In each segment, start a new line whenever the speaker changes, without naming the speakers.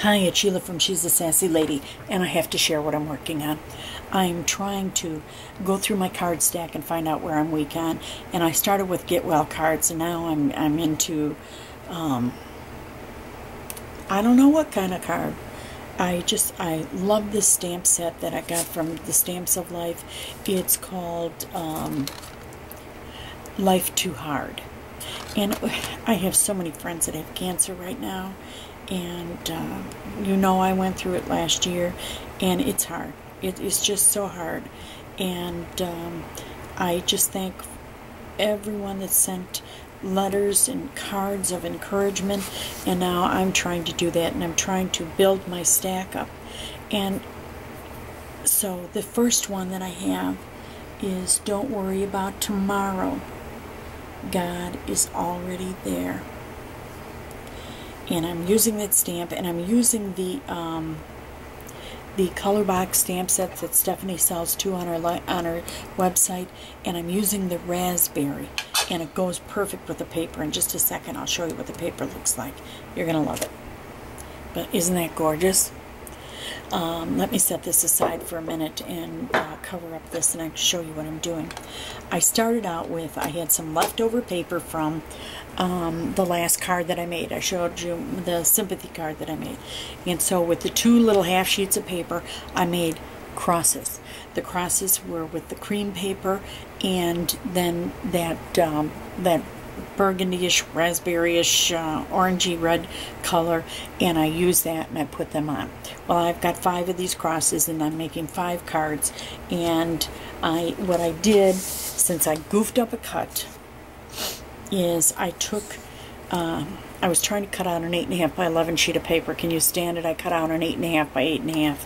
Hi, it's Sheila from She's a Sassy Lady, and I have to share what I'm working on. I'm trying to go through my card stack and find out where I'm weak on, and I started with Get Well cards, and now I'm into, I don't know what kind of card. I love this stamp set that I got from the Stamps of Life. It's called Life Too Hard. And I have so many friends that have cancer right now, and I went through it last year, and it's hard. It's just so hard, and I just thank everyone that sent letters and cards of encouragement, and now I'm trying to do that, and I'm trying to build my stack up. And so the first one that I have is Don't Worry About Tomorrow. God is already there. And I'm using that stamp, and I'm using the color box stamp set that Stephanie sells too on her website, and I'm using the raspberry, and it goes perfect with the paper. In just a second I'll show you what the paper looks like. You're gonna love it. But isn't that gorgeous? Let me set this aside for a minute and cover up this, and I can show you what I'm doing. I started out with, I had some leftover paper from the last card that I made. I showed you the sympathy card that I made. And so with the two little half sheets of paper, I made crosses. The crosses were with the cream paper, and then that burgundy-ish, raspberry-ish, orangey red color, and I used that and I put them on. Well, I've got 5 of these crosses, and I'm making 5 cards. And what I did, since I goofed up a cut, is I took, I was trying to cut out an 8.5 by 11 sheet of paper. Can you stand it? I cut out an 8.5 by 8.5.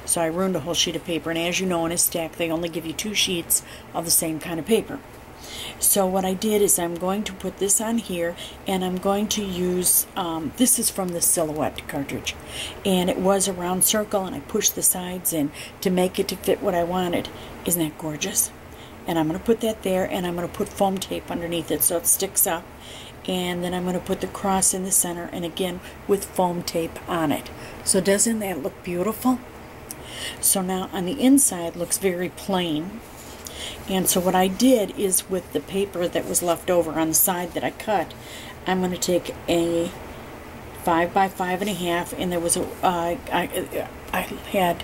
So I ruined a whole sheet of paper, and as you know, in a stack they only give you 2 sheets of the same kind of paper. So what I did is I'm going to put this on here, and I'm going to use, this is from the Silhouette cartridge, and it was a round circle, and I pushed the sides in to make it to fit what I wanted. Isn't that gorgeous? And I'm going to put that there, and I'm going to put foam tape underneath it so it sticks up, and then I'm going to put the cross in the center, and again with foam tape on it. So doesn't that look beautiful? So now on the inside looks very plain. And so what I did is, with the paper that was left over on the side that I cut, I'm going to take a 5 by 5.5, and there was a I had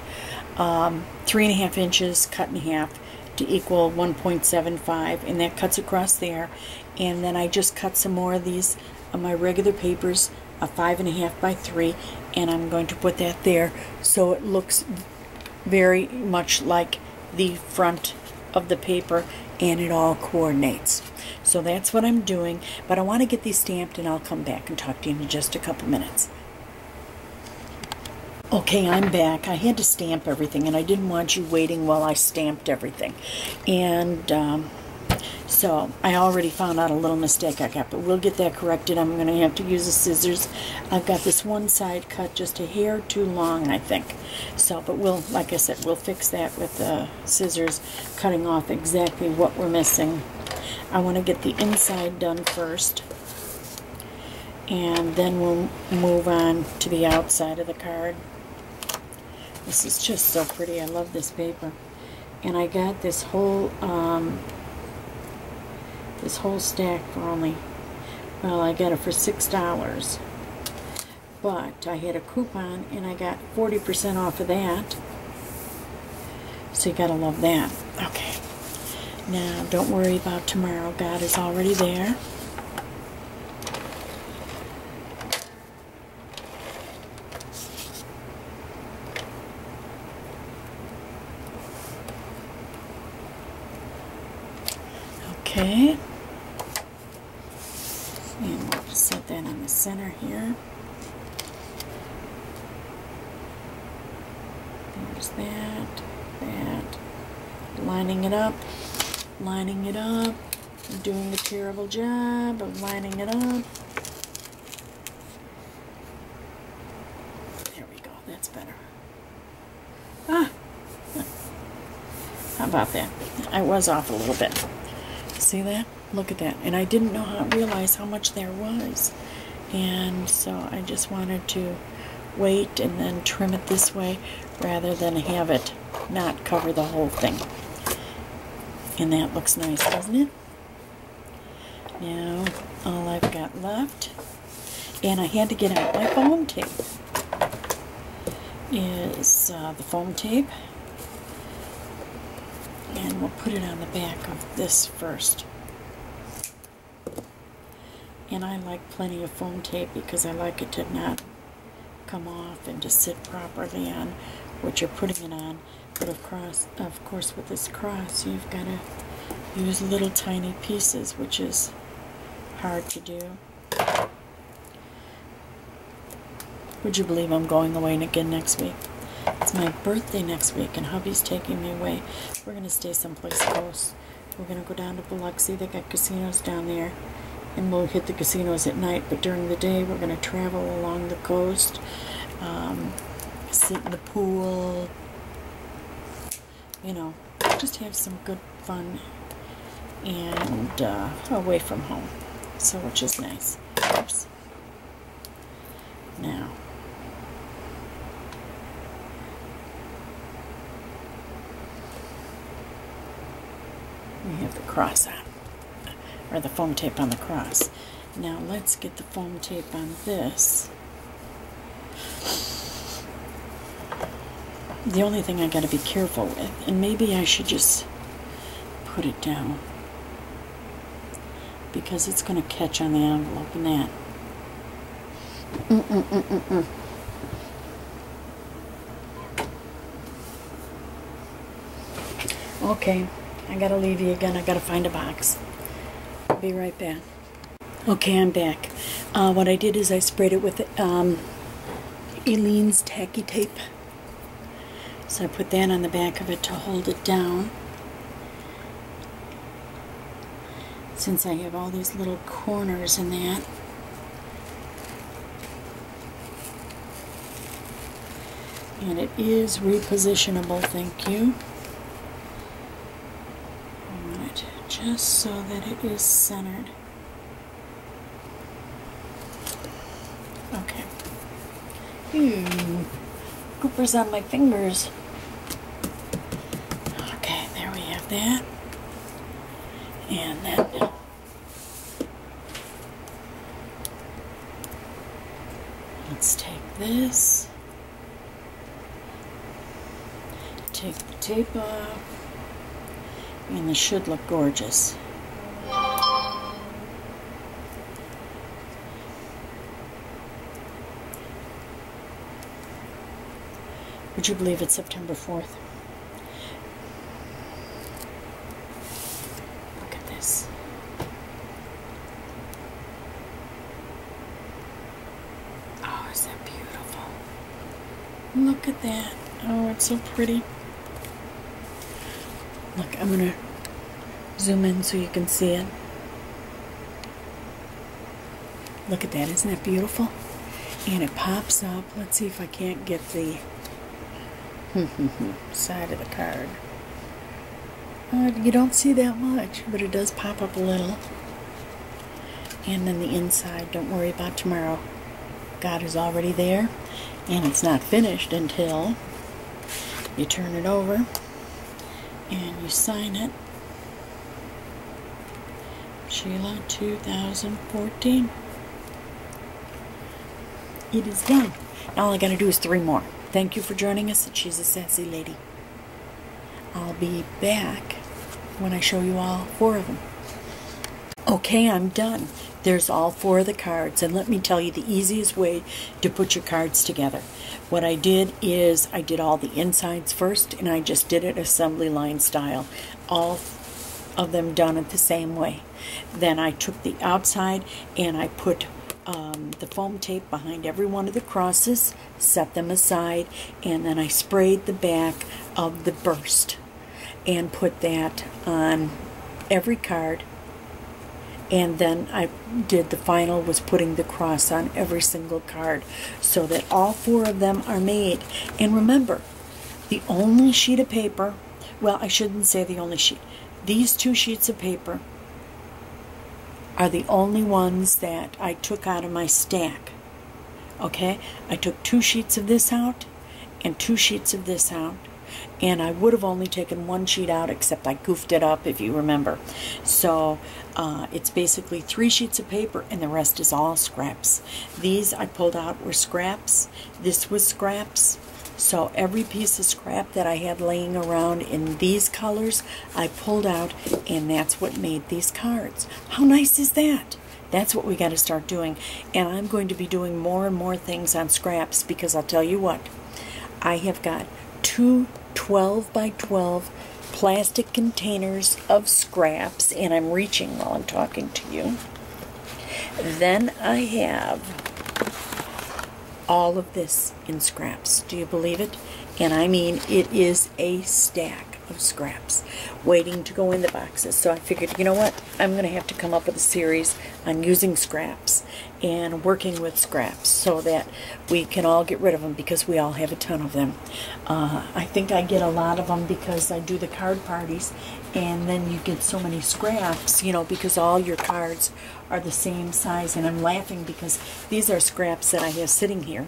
3.5 inches cut in half to equal 1.75, and that cuts across there. And then I just cut some more of these on my regular papers, a 5.5 by 3, and I'm going to put that there so it looks very much like the front of the paper, and it all coordinates. So that's what I'm doing, but I want to get these stamped, and I'll come back and talk to you in just a couple minutes. Okay, I'm back. I had to stamp everything, and I didn't want you waiting while I stamped everything. And so I already found out a little mistake I got, but we'll get that corrected. I'm going to have to use the scissors. I've got this one side cut just a hair too long, I think. So, but we'll, like I said, we'll fix that with the scissors, cutting off exactly what we're missing. I want to get the inside done first, and then we'll move on to the outside of the card. This is just so pretty. I love this paper. And I got this whole stack for only, well, I got it for $6, but I had a coupon and I got 40% off of that, so you gotta love that. Okay, now Don't Worry About Tomorrow. God is already there. Okay, and we'll set that on the center here. There's that, lining it up, I'm doing a terrible job of lining it up. There we go, that's better. How about that? I was off a little bit. See that? Look at that. And I didn't realize how much there was. And so I just wanted to weight and then trim it this way rather than have it not cover the whole thing. And that looks nice, doesn't it? Now, all I've got left, and I had to get out my foam tape, is the foam tape. And we'll put it on the back of this first. And I like plenty of foam tape because I like it to not come off and to sit properly on what you're putting it on. But of course with this cross you've got to use little tiny pieces, which is hard to do. Would you believe I'm going away again next week? It's my birthday next week and hubby's taking me away. We're going to stay someplace close. We're going to go down to Biloxi. They got casinos down there. And we'll hit the casinos at night. But during the day we're going to travel along the coast. Sit in the pool. You know, just have some good fun. And away from home. So which is nice. Oops. Now. We have the cross on, or the foam tape on the cross. Now let's get the foam tape on this. The only thing I got to be careful with, and maybe I should just put it down because it's going to catch on the envelope and that. Okay. I gotta leave you again. I gotta find a box. I'll be right back. Okay, I'm back. What I did is I sprayed it with Aleene's tacky tape. So I put that on the back of it to hold it down. Since I have all these little corners in that. And it is repositionable, thank you. Just so that it is centered. Okay. Goopers on my fingers. Okay, there we have that. And then let's take this. Take the tape off. And this should look gorgeous. Would you believe it's September 4th? Look at this. Oh, is that beautiful? Look at that. Oh, it's so pretty. Look, I'm going to zoom in so you can see it. Look at that. Isn't that beautiful? And it pops up. Let's see if I can't get the side of the card. You don't see that much, but it does pop up a little. And then the inside, don't worry about tomorrow. God is already there. And it's not finished until you turn it over. And you sign it. Sheila 2014. It is done. Now all I gotta do is 3 more. Thank you for joining us at She's a Sassy Lady. I'll be back when I show you all 4 of them. Okay, I'm done. There's all 4 of the cards, and let me tell you the easiest way to put your cards together. What I did is I did all the insides first, and I just did it assembly line style. All of them done it the same way. Then I took the outside and I put the foam tape behind every one of the crosses, set them aside, and then I sprayed the back of the burst and put that on every card. And then I did the final was putting the cross on every single card so that all 4 of them are made. And remember, the only sheet of paper, well, I shouldn't say the only sheet. These 2 sheets of paper are the only ones that I took out of my stack Okay, I took 2 sheets of this out and 2 sheets of this out, and I would have only taken 1 sheet out, except I goofed it up, if you remember. So it's basically 3 sheets of paper, and the rest is all scraps. These I pulled out were scraps. This was scraps. So every piece of scrap that I had laying around in these colors, I pulled out, and that's what made these cards. How nice is that? That's what we got to start doing. And I'm going to be doing more and more things on scraps, because I'll tell you what, I have got 2 12 by 12 plastic containers of scraps, and I'm reaching while I'm talking to you. Then I have all of this in scraps. Do you believe it? And I mean, it is a stack of scraps waiting to go in the boxes. So I figured, you know what, I'm going to have to come up with a series on using scraps and working with scraps so that we can all get rid of them, because we all have a ton of them. I think I get a lot of them because I do the card parties, and then you get so many scraps, you know, because all your cards are the same size. And I'm laughing because these are scraps that I have sitting here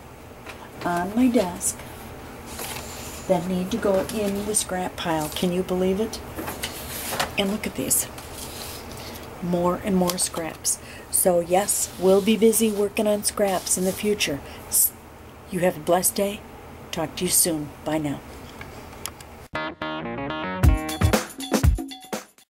on my desk that need to go in the scrap pile. Can you believe it? And look at these. More and more scraps. So yes, we'll be busy working on scraps in the future. You have a blessed day. Talk to you soon. Bye now.